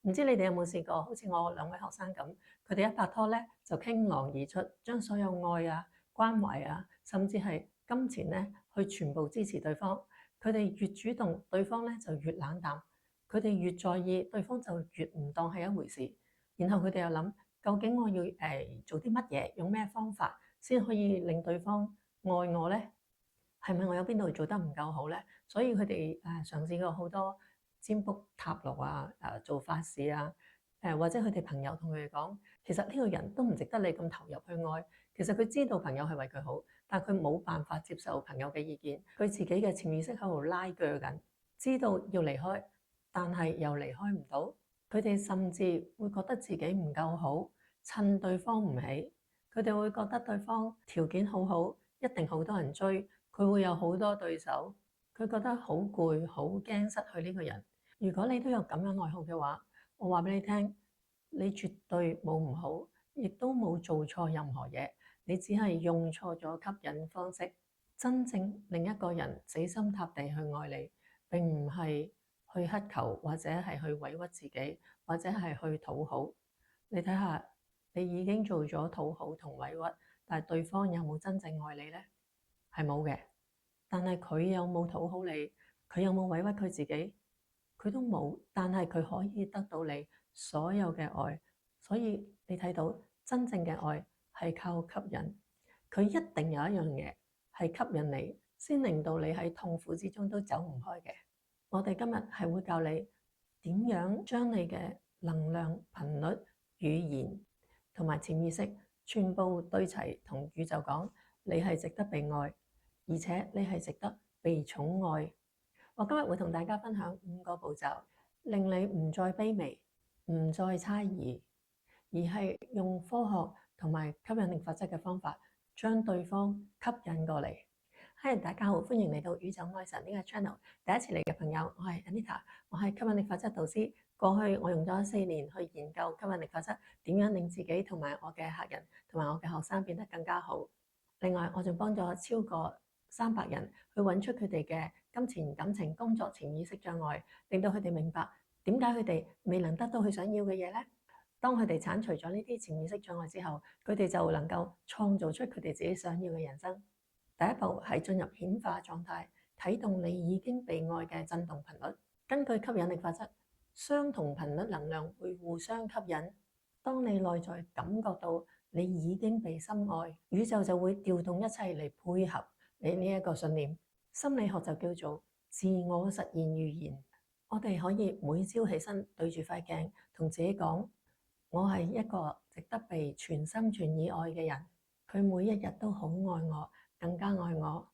唔知你哋有冇試過，好似我兩位學生咁，佢哋一拍拖咧就傾囊而出，將所有愛啊、關懷啊，甚至係金錢咧，去全部支持對方。佢哋越主動，對方咧就越冷淡；佢哋越在意，對方就越唔當係一回事。然後佢哋又諗，究竟我要做啲乜嘢，用咩方法先可以令對方愛我咧？係咪我有邊度做得唔夠好咧？所以佢哋嘗試過好多占卜塔羅啊、做法事啊，或者佢哋朋友同佢哋講，其實呢個人都唔值得你咁投入去愛。其實佢知道朋友係為佢好，但佢冇辦法接受朋友嘅意見，佢自己嘅潛意識喺度拉鋸緊，知道要離開，但係又離開唔到。佢哋甚至會覺得自己唔夠好，襯對方唔起。佢哋會覺得對方條件好好，一定好多人追。佢會有好多對手，佢覺得好攰，好驚失去呢個人。如果你都有咁樣愛好嘅話，我話俾你聽，你絕對冇唔好，亦都冇做錯任何嘢，你只係用錯咗吸引方式。真正令一個人死心塌地去愛你，並唔係去乞求，或者係去委屈自己，或者係去討好。你睇下，你已經做咗討好同委屈，但係對方有冇真正愛你呢？係冇嘅。但係佢有冇討好你？佢有冇委屈佢自己？佢都冇。但係佢可以得到你所有嘅愛。所以你睇到真正嘅愛係靠吸引。佢一定有一樣嘢係吸引你，先令到你喺痛苦之中都走唔開嘅。我哋今日係會教你點樣將你嘅能量、頻率、語言同埋潛意識全部對齊，同宇宙講你係值得被愛。而且你係值得被寵愛。我今日會同大家分享5個步驟，令你唔再卑微，唔再猜疑，而係用科學同埋吸引力法則嘅方法，將對方吸引過嚟。嗨，大家好，歡迎嚟到宇宙愛神呢個 channel。第一次嚟嘅朋友，我係 Anita，我係吸引力法則導師。過去我用咗4年去研究吸引力法則，點樣令自己同埋我嘅客人同埋我嘅學生變得更加好。另外，我仲幫咗超過300人去揾出佢哋嘅金錢、感情、工作潛意識障礙，令到佢哋明白點解佢哋未能得到佢想要嘅嘢呢。當佢哋剷除咗呢啲潛意識障礙之後，佢哋就能夠創造出佢哋自己想要嘅人生。第一步係進入顯化狀態，啟動你已經被愛嘅震動頻率。根據吸引力法則，相同頻率能量會互相吸引。當你內在感覺到你已經被深愛，宇宙就會調動一切嚟配合你呢一個信念。心理學就叫做自我實現預言。我哋可以每朝起身對住塊鏡，同自己講：我係一個值得被全心全意愛嘅人。佢每一日都好愛我，更加愛我。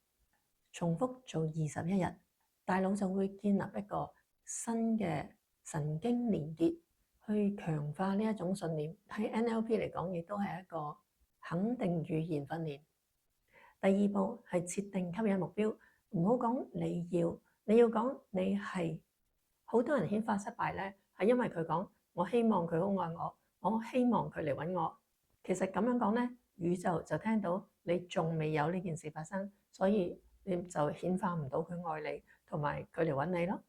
重複做21日，大腦就會建立一個新嘅神經連結，去強化呢一種信念。喺 NLP 嚟講，亦都係一個肯定語言訓練。第二步係設定吸引目標，唔好講你要講你係。好多人顯化失敗咧，係因為佢講我希望佢好愛我，我希望佢嚟揾我。其實咁樣講咧，宇宙就聽到你仲未有呢件事發生，所以你就顯化唔到佢愛你同埋佢嚟揾你咯。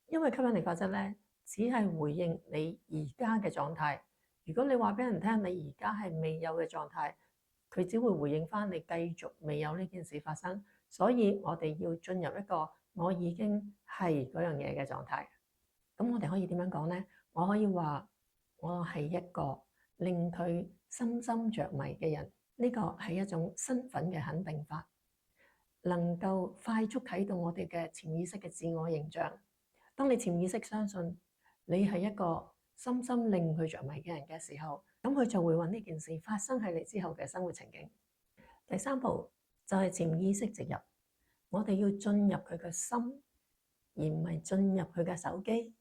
因為吸引力法則咧，只係回應你而家嘅狀態。如果你話俾人聽你而家係未有嘅狀態，佢只會回應翻你繼續未有呢件事發生。所以我哋要進入一個我已經係嗰樣嘢嘅狀態。咁我哋可以點樣講呢？我可以話我係一個令佢深深着迷嘅人。呢個係一種身份嘅肯定法，能夠快速啟動我哋嘅潛意識嘅自我形象。當你潛意識相信你係一個深深令佢着迷嘅人嘅時候，咁佢就會揾呢件事發生喺你之後嘅生活情景。第3步就係潛意識植入，我哋要進入佢嘅心，而唔係進入佢嘅手機。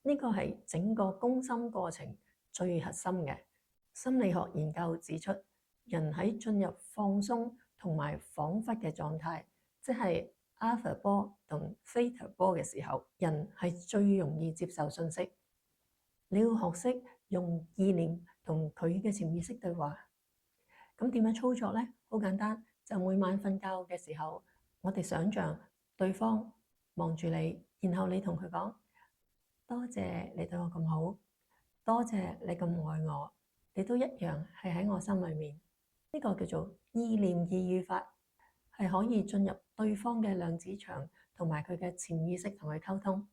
呢個係整個攻心過程最核心嘅。心理學研究指出，人喺進入放鬆同埋恍惚嘅狀態，即係 alpha 波同 theta 波嘅時候，人係最容易接受信息。你要學識用意念同佢嘅潛意識對話。咁點樣操作呢？好簡單，就每晚瞓覺嘅時候，我哋想像對方望住你，然後你同佢講：多謝你對我咁好，多謝你咁愛我，你都一樣係喺我心裏面。呢個叫做意念意語法，係可以進入對方嘅量子場同埋佢嘅潛意識同佢溝通。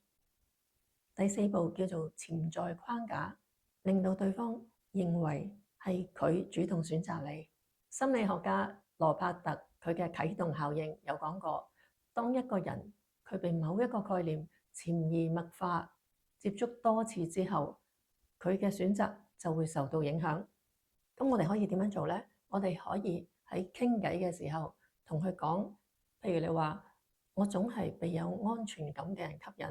第四步叫做潛在框架，令到對方認為係佢主動選擇你。心理學家羅伯特佢嘅啟動效應有講過，當一個人佢被某一個概念潛移默化接觸多次之後，佢嘅選擇就會受到影響。咁我哋可以點樣做呢？我哋可以喺傾偈嘅時候同佢講，譬如你話我總係被有安全感嘅人吸引，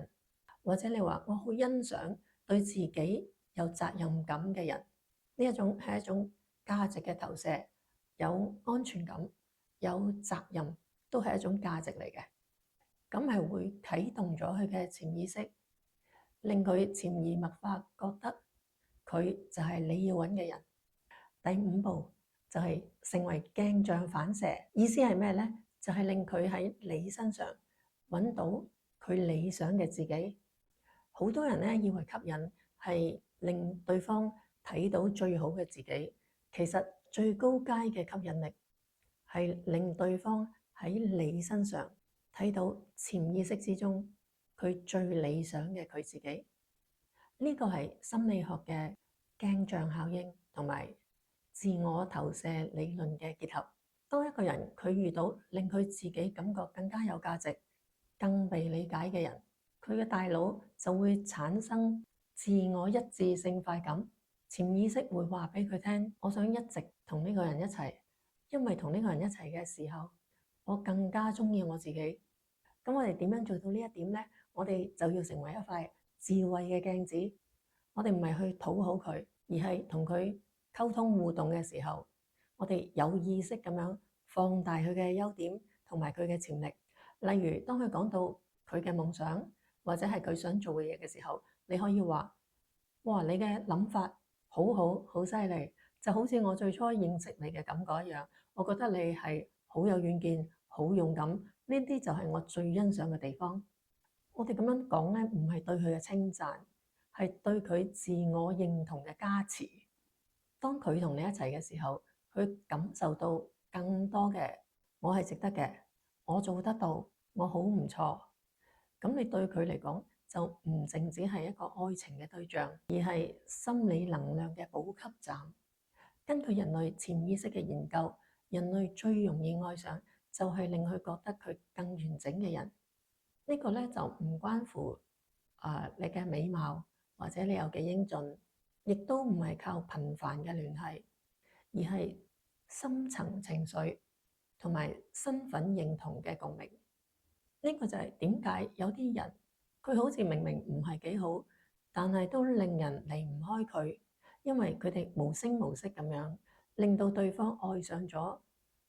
或者你話我好欣賞對自己有責任感嘅人。呢一種係一種價值嘅投射，有安全感、有責任都係一種價值嚟嘅。咁係會啟動咗佢嘅潛意識，令佢潛移默化覺得佢就係你要揾嘅人。第五步就係成為鏡像反射，意思係咩呢？就係令佢喺你身上揾到佢理想嘅自己。好多人呢以為吸引係令對方睇到最好嘅自己，其實最高階嘅吸引力係令對方喺你身上睇到潛意識之中佢最理想嘅佢自己。呢個係心理學嘅鏡像效應同埋自我投射理論嘅結合。當一個人佢遇到令佢自己感覺更加有價值、更被理解嘅人，佢嘅大腦就會產生自我一致性快感，潛意識會話俾佢聽，我想一直同呢個人一齊，因為同呢個人一齊嘅時候，我更加鍾意我自己。咁我哋點樣做到呢一點呢？我哋就要成為一塊智慧嘅鏡子，我哋唔係去討好佢，而係同佢溝通互動嘅時候，我哋有意識咁樣放大佢嘅優點同埋佢嘅潛力。例如，當佢講到佢嘅夢想或者係佢想做嘅嘢嘅時候，你可以話：哇，你嘅諗法好好，好犀利，就好似我最初認識你嘅感覺一樣。我覺得你係好有遠見、好勇敢，呢啲就係我最欣賞嘅地方。我哋咁樣講咧，唔係對佢嘅稱讚，係對佢自我認同嘅加持。當佢同你一齊嘅時候，佢感受到更多嘅我係值得嘅，我做得到，我好唔錯。咁你對佢嚟講就唔淨止係一個愛情嘅對象，而係心理能量嘅補給站。根據人類潛意識嘅研究，人類最容易愛上就係令佢覺得佢更完整嘅人。呢個咧就唔關乎你嘅美貌或者你有幾英俊，亦都唔係靠頻繁嘅聯繫，而係深層情緒同埋身份認同嘅共鳴。呢個就係點解有啲人佢好似明明唔係幾好，但係都令人離唔開佢，因為佢哋無聲無息咁樣令到對方愛上咗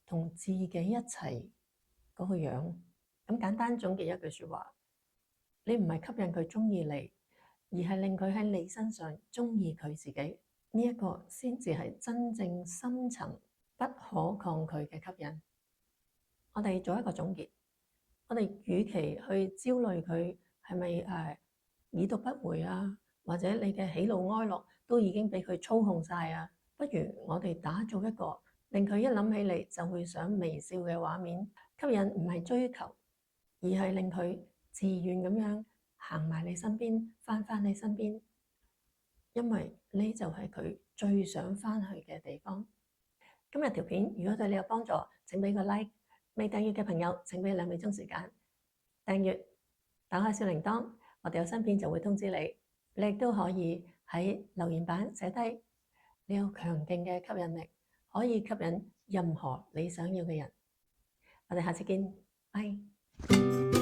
同自己一齊嗰個樣。咁簡單總結一句説話，你唔係吸引佢鍾意你，而係令佢喺你身上鍾意佢自己。呢一個先至係真正深層不可抗拒嘅吸引。我哋做一個總結，我哋與其去焦慮佢係咪已讀不回啊，或者你嘅喜怒哀樂都已經俾佢操控晒啊，不如我哋打造一個令佢一諗起你就會想微笑嘅畫面。吸引唔係追求，而係令佢自願咁樣行埋你身邊，返你身邊，因為呢就係佢最想返去嘅地方。今日條片如果對你有幫助，請俾個 like。未訂閱嘅朋友請俾2秒鐘時間訂閱，打開小鈴鐺，我哋有新片就會通知你。你亦都可以喺留言板寫低你有強勁嘅吸引力，可以吸引任何你想要嘅人。我哋下次見，拜。